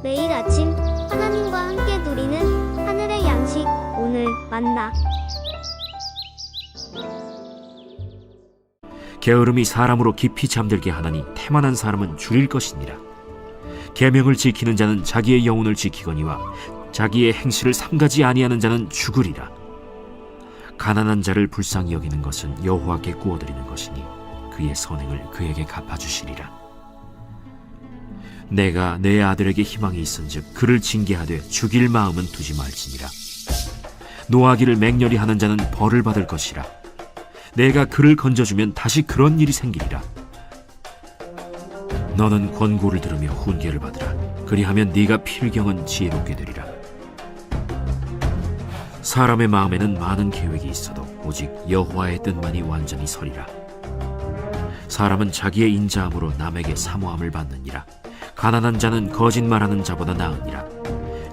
매일 아침 하나님과 함께 누리는 하늘의 양식 오늘 만나. 게으름이 사람으로 깊이 잠들게 하나니 태만한 사람은 죽일 것이니라. 계명을 지키는 자는 자기의 영혼을 지키거니와 자기의 행실을 삼가지 아니하는 자는 죽으리라. 가난한 자를 불쌍히 여기는 것은 여호와께 구워드리는 것이니 그의 선행을 그에게 갚아주시리라. 내가 내 아들에게 희망이 있은즉 그를 징계하되 죽일 마음은 두지 말지니라. 노하기를 맹렬히 하는 자는 벌을 받을 것이라. 내가 그를 건져주면 다시 그런 일이 생기리라. 너는 권고를 들으며 훈계를 받으라. 그리하면 네가 필경은 지혜롭게 되리라. 사람의 마음에는 많은 계획이 있어도 오직 여호와의 뜻만이 완전히 서리라. 사람은 자기의 인자함으로 남에게 사모함을 받느니라. 가난한 자는 거짓말하는 자보다 나으니라.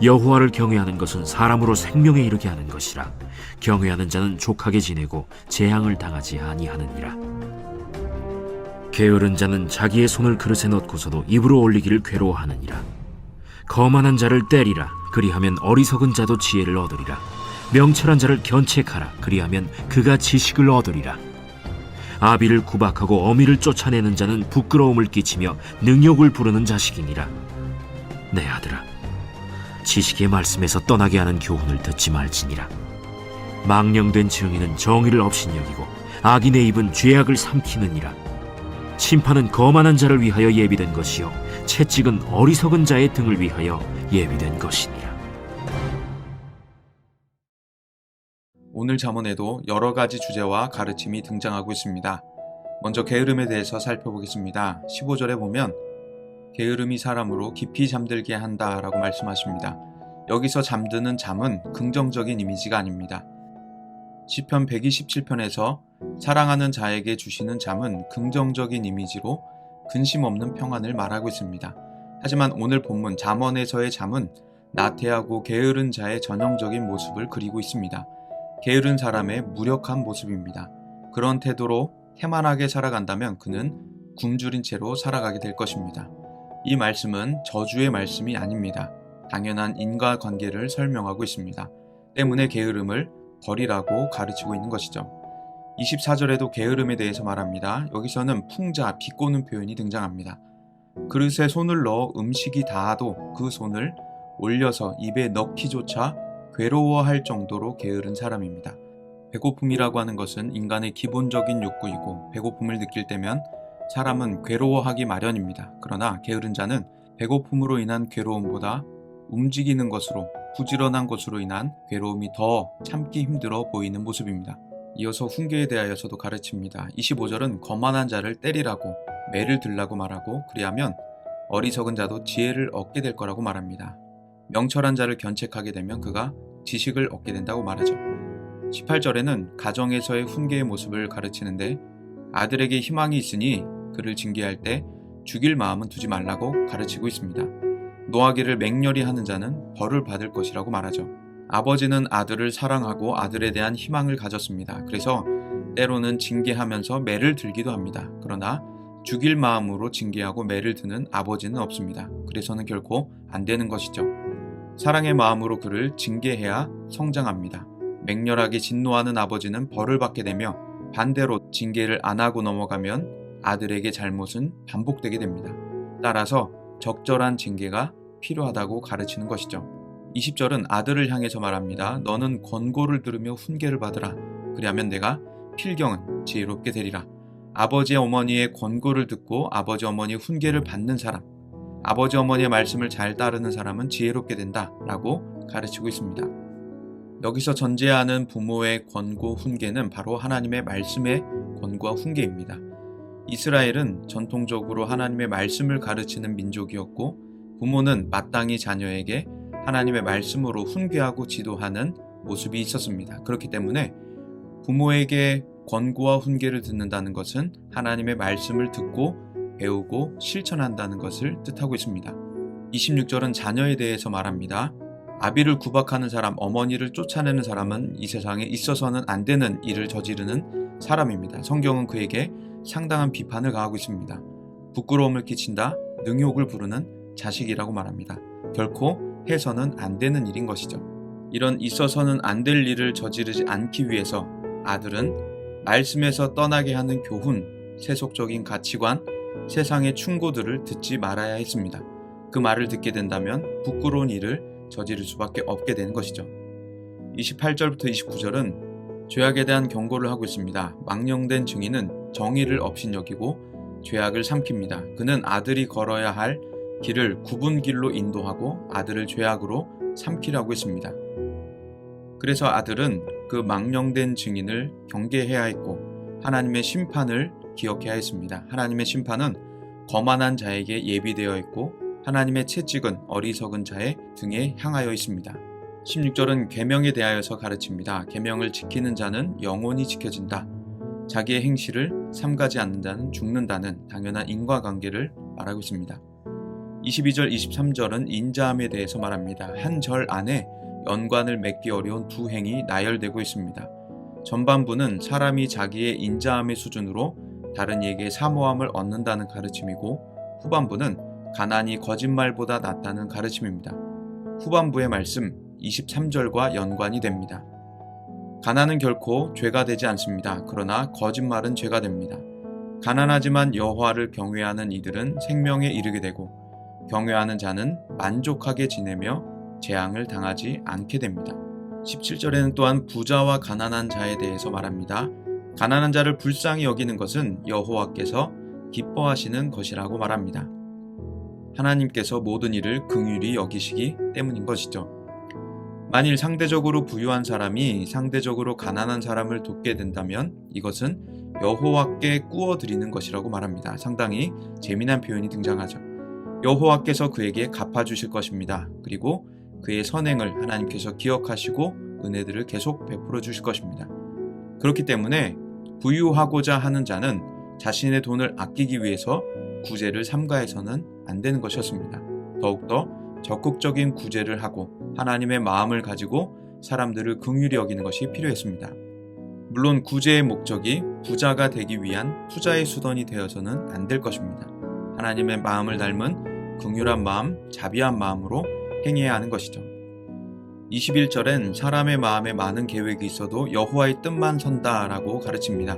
여호와를 경외하는 것은 사람으로 생명에 이르게 하는 것이라. 경외하는 자는 족하게 지내고 재앙을 당하지 아니하느니라. 게으른 자는 자기의 손을 그릇에 넣고서도 입으로 올리기를 괴로워하느니라. 거만한 자를 때리라. 그리하면 어리석은 자도 지혜를 얻으리라. 명철한 자를 견책하라. 그리하면 그가 지식을 얻으리라. 아비를 구박하고 어미를 쫓아내는 자는 부끄러움을 끼치며 능욕을 부르는 자식이니라. 내 아들아, 지식의 말씀에서 떠나게 하는 교훈을 듣지 말지니라. 망령된 증인은 정의를 업신여기고 악인의 입은 죄악을 삼키느니라. 심판은 거만한 자를 위하여 예비된 것이요 채찍은 어리석은 자의 등을 위하여 예비된 것이니라. 오늘 잠언에도 여러 가지 주제와 가르침이 등장하고 있습니다. 먼저 게으름에 대해서 살펴보겠습니다. 15절에 보면 게으름이 사람으로 깊이 잠들게 한다 라고 말씀하십니다. 여기서 잠드는 잠은 긍정적인 이미지가 아닙니다. 시편 127편에서 사랑하는 자에게 주시는 잠은 긍정적인 이미지로 근심 없는 평안을 말하고 있습니다. 하지만 오늘 본문 잠언에서의 잠은 나태하고 게으른 자의 전형적인 모습을 그리고 있습니다. 게으른 사람의 무력한 모습입니다. 그런 태도로 태만하게 살아간다면 그는 굶주린 채로 살아가게 될 것입니다. 이 말씀은 저주의 말씀이 아닙니다. 당연한 인과관계를 설명하고 있습니다. 때문에 게으름을 버리라고 가르치고 있는 것이죠. 24절에도 게으름에 대해서 말합니다. 여기서는 풍자, 비꼬는 표현이 등장합니다. 그릇에 손을 넣어 음식이 닿아도 그 손을 올려서 입에 넣기조차 괴로워할 정도로 게으른 사람입니다. 배고픔이라고 하는 것은 인간의 기본적인 욕구이고 배고픔을 느낄 때면 사람은 괴로워하기 마련입니다. 그러나 게으른 자는 배고픔으로 인한 괴로움보다 움직이는 것으로, 부지런한 것으로 인한 괴로움이 더 참기 힘들어 보이는 모습입니다. 이어서 훈계에 대하여서도 가르칩니다. 25절은 거만한 자를 때리라고, 매를 들라고 말하고 그리하면 어리석은 자도 지혜를 얻게 될 거라고 말합니다. 명철한 자를 견책하게 되면 그가 지식을 얻게 된다고 말하죠. 18절에는 가정에서의 훈계의 모습을 가르치는데 아들에게 희망이 있으니 그를 징계할 때 죽일 마음은 두지 말라고 가르치고 있습니다. 노하기를 맹렬히 하는 자는 벌을 받을 것이라고 말하죠. 아버지는 아들을 사랑하고 아들에 대한 희망을 가졌습니다. 그래서 때로는 징계하면서 매를 들기도 합니다. 그러나 죽일 마음으로 징계하고 매를 드는 아버지는 없습니다. 그래서는 결코 안 되는 것이죠. 사랑의 마음으로 그를 징계해야 성장합니다. 맹렬하게 진노하는 아버지는 벌을 받게 되며 반대로 징계를 안 하고 넘어가면 아들에게 잘못은 반복되게 됩니다. 따라서 적절한 징계가 필요하다고 가르치는 것이죠. 20절은 아들을 향해서 말합니다. 너는 권고를 들으며 훈계를 받으라. 그리하면 내가 필경은 지혜롭게 되리라. 아버지 어머니의 권고를 듣고 아버지 어머니의 훈계를 받는 사람, 아버지 어머니의 말씀을 잘 따르는 사람은 지혜롭게 된다 라고 가르치고 있습니다. 여기서 전제하는 부모의 권고 훈계는 바로 하나님의 말씀의 권고와 훈계입니다. 이스라엘은 전통적으로 하나님의 말씀을 가르치는 민족이었고 부모는 마땅히 자녀에게 하나님의 말씀으로 훈계하고 지도하는 모습이 있었습니다. 그렇기 때문에 부모에게 권고와 훈계를 듣는다는 것은 하나님의 말씀을 듣고 배우고 실천한다는 것을 뜻하고 있습니다. 26절은 자녀에 대해서 말합니다. 아비를 구박하는 사람, 어머니를 쫓아내는 사람은 이 세상에 있어서는 안 되는 일을 저지르는 사람입니다. 성경은 그에게 상당한 비판을 가하고 있습니다. 부끄러움을 끼친다, 능욕을 부르는 자식이라고 말합니다. 결코 해서는 안 되는 일인 것이죠. 이런 있어서는 안 될 일을 저지르지 않기 위해서 아들은 말씀에서 떠나게 하는 교훈, 세속적인 가치관, 세상의 충고들을 듣지 말아야 했습니다. 그 말을 듣게 된다면 부끄러운 일을 저지를 수밖에 없게 되는 것이죠. 28절부터 29절은 죄악에 대한 경고를 하고 있습니다. 망령된 증인은 정의를 업신여기고 죄악을 삼킵니다. 그는 아들이 걸어야 할 길을 굽은 길로 인도하고 아들을 죄악으로 삼키라고 했습니다. 그래서 아들은 그 망령된 증인을 경계해야 했고 하나님의 심판을 기억해야 했습니다. 하나님의 심판은 거만한 자에게 예비되어 있고 하나님의 채찍은 어리석은 자의 등에 향하여 있습니다. 16절은 계명에 대하여서 가르칩니다. 계명을 지키는 자는 영원히 지켜진다. 자기의 행실을 삼가지 않는 자는 죽는다는 당연한 인과관계를 말하고 있습니다. 22절, 23절은 인자함에 대해서 말합니다. 한 절 안에 연관을 맺기 어려운 두 행이 나열되고 있습니다. 전반부는 사람이 자기의 인자함의 수준으로 다른 이에게 사모함을 얻는다는 가르침이고 후반부는 가난이 거짓말보다 낫다는 가르침입니다. 후반부의 말씀 23절과 연관이 됩니다. 가난은 결코 죄가 되지 않습니다. 그러나 거짓말은 죄가 됩니다. 가난하지만 여호와를 경외하는 이들은 생명에 이르게 되고 경외하는 자는 만족하게 지내며 재앙을 당하지 않게 됩니다. 17절에는 또한 부자와 가난한 자에 대해서 말합니다. 가난한 자를 불쌍히 여기는 것은 여호와께서 기뻐하시는 것이라고 말합니다. 하나님께서 모든 일을 긍휼히 여기시기 때문인 것이죠. 만일 상대적으로 부유한 사람이 상대적으로 가난한 사람을 돕게 된다면 이것은 여호와께 꾸어드리는 것이라고 말합니다. 상당히 재미난 표현이 등장하죠. 여호와께서 그에게 갚아주실 것입니다. 그리고 그의 선행을 하나님께서 기억하시고 은혜들을 계속 베풀어 주실 것입니다. 그렇기 때문에 부유하고자 하는 자는 자신의 돈을 아끼기 위해서 구제를 삼가해서는 안 되는 것이었습니다. 더욱더 적극적인 구제를 하고 하나님의 마음을 가지고 사람들을 긍휼히 여기는 것이 필요했습니다. 물론 구제의 목적이 부자가 되기 위한 투자의 수단이 되어서는 안 될 것입니다. 하나님의 마음을 닮은 긍휼한 마음, 자비한 마음으로 행해야 하는 것이죠. 21절엔 사람의 마음에 많은 계획이 있어도 여호와의 뜻만 선다라고 가르칩니다.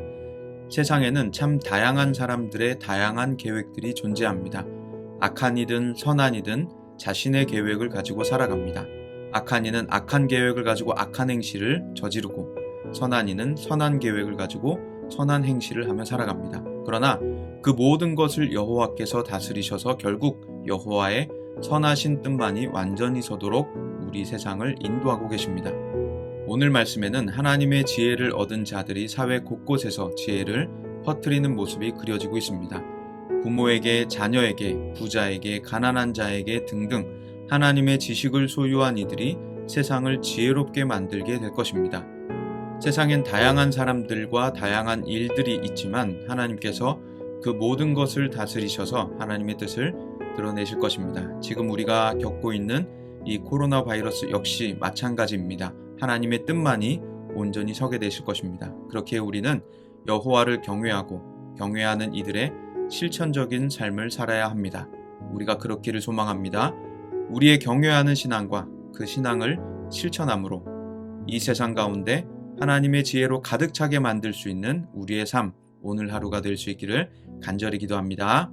세상에는 참 다양한 사람들의 다양한 계획들이 존재합니다. 악한 이든 선한 이든 자신의 계획을 가지고 살아갑니다. 악한 이는 악한 계획을 가지고 악한 행실을 저지르고 선한 이는 선한 계획을 가지고 선한 행실을 하며 살아갑니다. 그러나 그 모든 것을 여호와께서 다스리셔서 결국 여호와의 선하신 뜻만이 완전히 서도록 우리 세상을 인도하고 계십니다. 오늘 말씀에는 하나님의 지혜를 얻은 자들이 사회 곳곳에서 지혜를 퍼뜨리는 모습이 그려지고 있습니다. 부모에게, 자녀에게, 부자에게, 가난한 자에게 등등 하나님의 지식을 소유한 이들이 세상을 지혜롭게 만들게 될 것입니다. 세상엔 다양한 사람들과 다양한 일들이 있지만 하나님께서 그 모든 것을 다스리셔서 하나님의 뜻을 드러내실 것입니다. 지금 우리가 겪고 있는 이 코로나 바이러스 역시 마찬가지입니다. 하나님의 뜻만이 온전히 서게 되실 것입니다. 그렇게 우리는 여호와를 경외하고 경외하는 이들의 실천적인 삶을 살아야 합니다. 우리가 그렇기를 소망합니다. 우리의 경외하는 신앙과 그 신앙을 실천함으로 이 세상 가운데 하나님의 지혜로 가득 차게 만들 수 있는 우리의 삶, 오늘 하루가 될 수 있기를 간절히 기도합니다.